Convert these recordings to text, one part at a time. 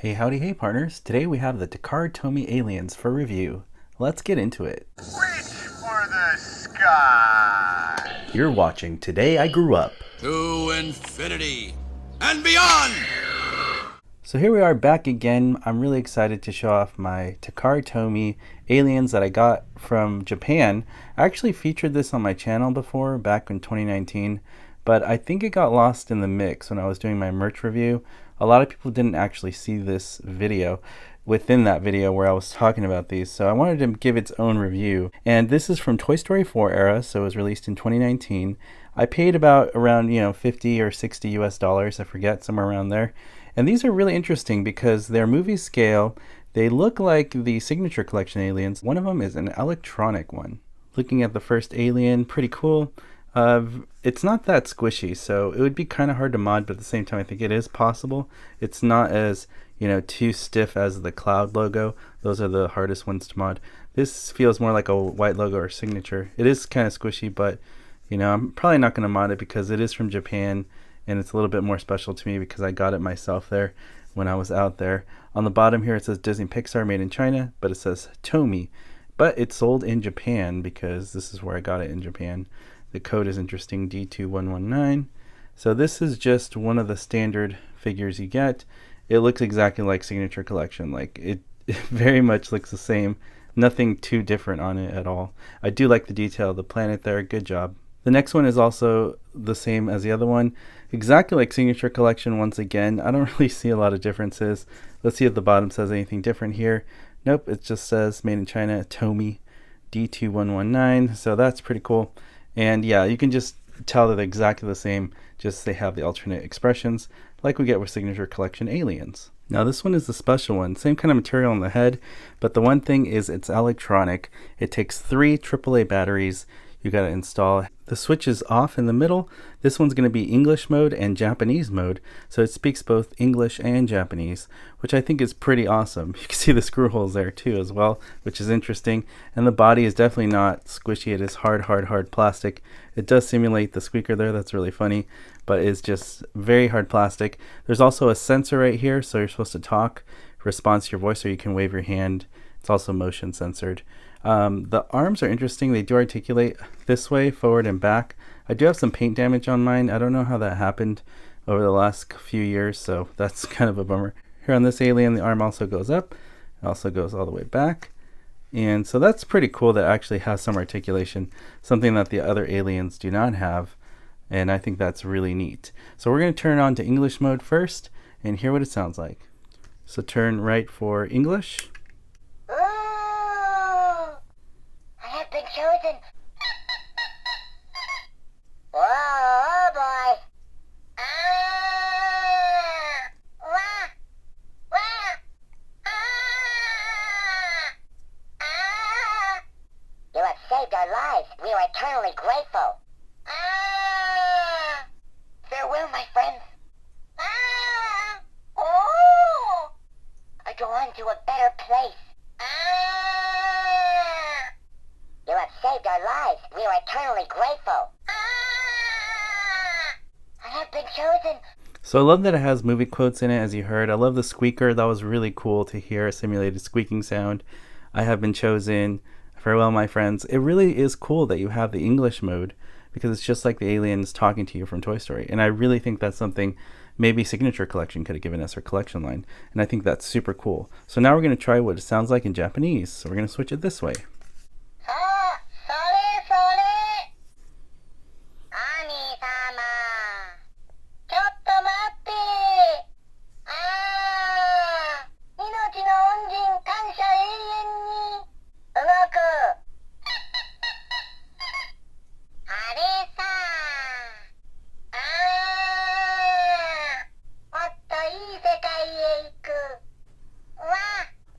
Hey howdy hey partners, today we have the Takara Tomy aliens for review. Let's get into it. Reach for the sky! You're watching Today I Grew Up. To infinity and beyond! So here we are back again. I'm really excited to show off my Takara Tomy aliens that I got from Japan. I actually featured this on my channel before, back in 2019, but I think it got lost in the mix when I was doing my merch review. A lot of people didn't actually see this video within that video where I was talking about these, so I wanted to give its own review. And this is from Toy Story 4 era, so it was released in 2019. I paid about around 50 or 60 US dollars, I forget, somewhere around there. And these are really interesting because they're movie scale. They look like the Signature Collection aliens. One of them is an electronic one. Looking at the first alien, pretty cool. It's not that squishy, so it would be kind of hard to mod, but at the same time I think it is possible. It's not as too stiff as the Cloud logo. Those are the hardest ones to mod. This feels more like a white logo or signature. It is kind of squishy, but I'm probably not going to mod it because it is from Japan and it's a little bit more special to me because I got it myself there when I was out there. On the bottom here it says Disney Pixar made in China, but it says Tomy, but it's sold in Japan because this is where I got it in Japan. The code is interesting, D2119. So this is just one of the standard figures you get. It looks exactly like Signature Collection. Like it very much looks the same. Nothing too different on it at all. I do like the detail of the planet there. Good job. The next one is also the same as the other one. Exactly like Signature Collection once again. I don't really see a lot of differences. Let's see if the bottom says anything different here. Nope, it just says made in China, Tomy, D2119. So that's pretty cool. And yeah, you can just tell that they're exactly the same, just they have the alternate expressions like we get with Signature Collection aliens. Now this one is the special one, same kind of material on the head, but the one thing is it's electronic. It takes 3 AAA batteries. You got to install. The switch is off in the middle. This one's going to be English mode and Japanese mode, so it speaks both English and Japanese, which I think is pretty awesome. You can see the screw holes there too as well, which is interesting. And the body is definitely not squishy. It is hard plastic. It does simulate the squeaker there. That's really funny, but it's just very hard plastic. There's also a sensor right here, so you're supposed to talk, response to your voice, or you can wave your hand. It's also motion censored. The arms are interesting. They do articulate this way, forward and back. I do have some paint damage on mine. I don't know how that happened over the last few years, so that's kind of a bummer. Here on this alien, the arm also goes up. It also goes all the way back. And so that's pretty cool that it actually has some articulation, something that the other aliens do not have. And I think that's really neat. So we're going to turn on to English mode first and hear what it sounds like. So turn right for English. Been chosen. Whoa, oh boy. Wah, wah, You have saved our lives. We are eternally grateful. Farewell, my friends. Oh, I go on to a better place. You have saved our lives. We are eternally grateful. I have been chosen. So I love that it has movie quotes in it, as you heard. I love the squeaker. That was really cool to hear a simulated squeaking sound. I have been chosen. Farewell, my friends. It really is cool that you have the English mode because it's just like the aliens talking to you from Toy Story. And I really think that's something maybe Signature Collection could have given us, or collection line. And I think that's super cool. So now we're going to try what it sounds like in Japanese. So we're going to switch it this way.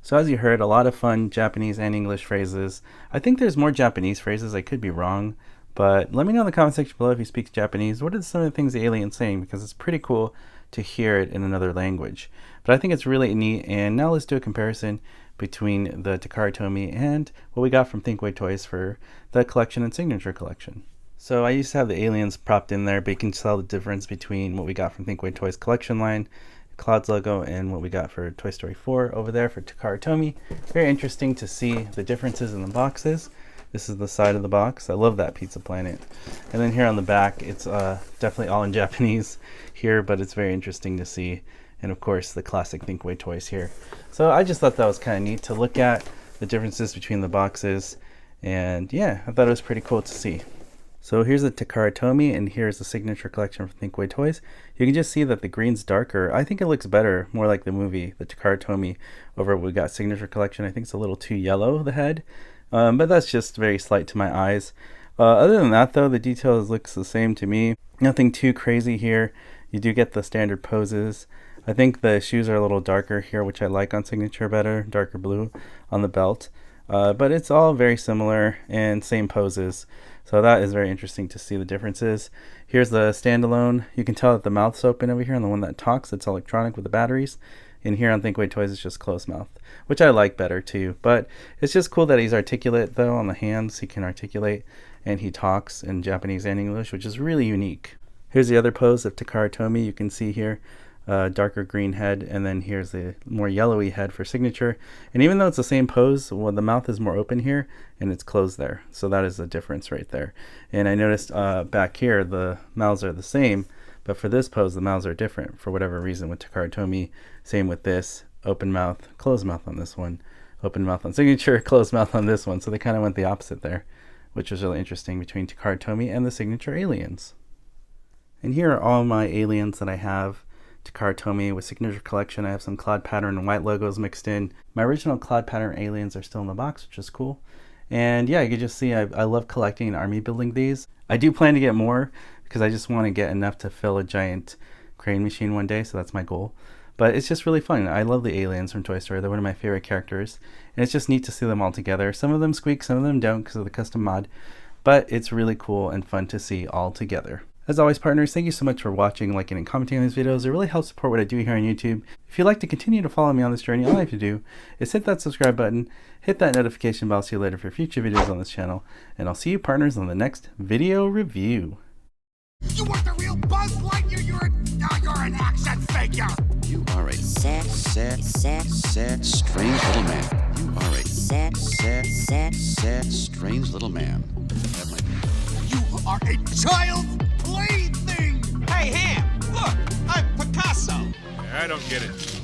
So as you heard, a lot of fun Japanese and English phrases. I think there's more Japanese phrases. I could be wrong, but let me know in the comment section below if you speak Japanese. What are some of the things the alien's saying? Because it's pretty cool to hear it in another language. But I think it's really neat. And now let's do a comparison between the Takara Tomy and what we got from Thinkway Toys for the collection and Signature Collection. So I used to have the aliens propped in there, but you can tell the difference between what we got from Thinkway Toys collection line Cloud's logo and what we got for Toy Story 4 over there for Takara Tomy. Very interesting to see the differences in the boxes. This is the side of the box. I love that Pizza Planet. And then here on the back, it's definitely all in Japanese here, but it's very interesting to see. And of course, the classic Thinkway toys here. So I just thought that was kind of neat to look at the differences between the boxes. And yeah, I thought it was pretty cool to see. So here's the Takara Tomy, and here's the signature collection from Thinkway Toys. You can just see that the green's darker. I think it looks better, more like the movie, the Takara Tomy, over what we got signature collection. I think it's a little too yellow, the head. But that's just very slight to my eyes. Other than that, though, the details looks the same to me. Nothing too crazy here. You do get the standard poses. I think the shoes are a little darker here, which I like on signature better, darker blue on the belt. But it's all very similar and same poses. So that is very interesting to see the differences. Here's the standalone. You can tell that the mouth's open over here, and the one that talks, it's electronic with the batteries. And here on Thinkway Toys, it's just closed mouth, which I like better too. But it's just cool that he's articulate though on the hands. He can articulate and he talks in Japanese and English, which is really unique. Here's the other pose of Takara Tomy. You can see here darker green head, and then here's the more yellowy head for signature. And even though it's the same pose, well, the mouth is more open here and it's closed there. So that is a difference right there. And I noticed back here the mouths are the same, but for this pose the mouths are different for whatever reason with Takara Tomy. Same with this, open mouth, closed mouth on this one, open mouth on signature, closed mouth on this one. So they kind of went the opposite there, which was really interesting between Takara Tomy and the signature aliens. And here are all my aliens that I have. Takara Tomy with signature collection. I have some cloud pattern and white logos mixed in. My original cloud pattern aliens are still in the box, which is cool. And yeah, you can just see I love collecting and army building these. I do plan to get more because I just want to get enough to fill a giant crane machine one day, so that's my goal. But it's just really fun. I love the aliens from Toy Story. They're one of my favorite characters. And it's just neat to see them all together. Some of them squeak, some of them don't because of the custom mod. But it's really cool and fun to see all together. As always, partners, thank you so much for watching, liking, and commenting on these videos. It really helps support what I do here on YouTube. If you'd like to continue to follow me on this journey, all you have to do is hit that subscribe button, hit that notification bell. See you later for future videos on this channel. And I'll see you, partners, on the next video review. You weren't the real Buzz Lightyear. You're an action figure. You are a sad, strange little man. You are a sad, strange little man. That might be. You are a child's plaything. Hey, Ham, look, I'm Picasso. I don't get it.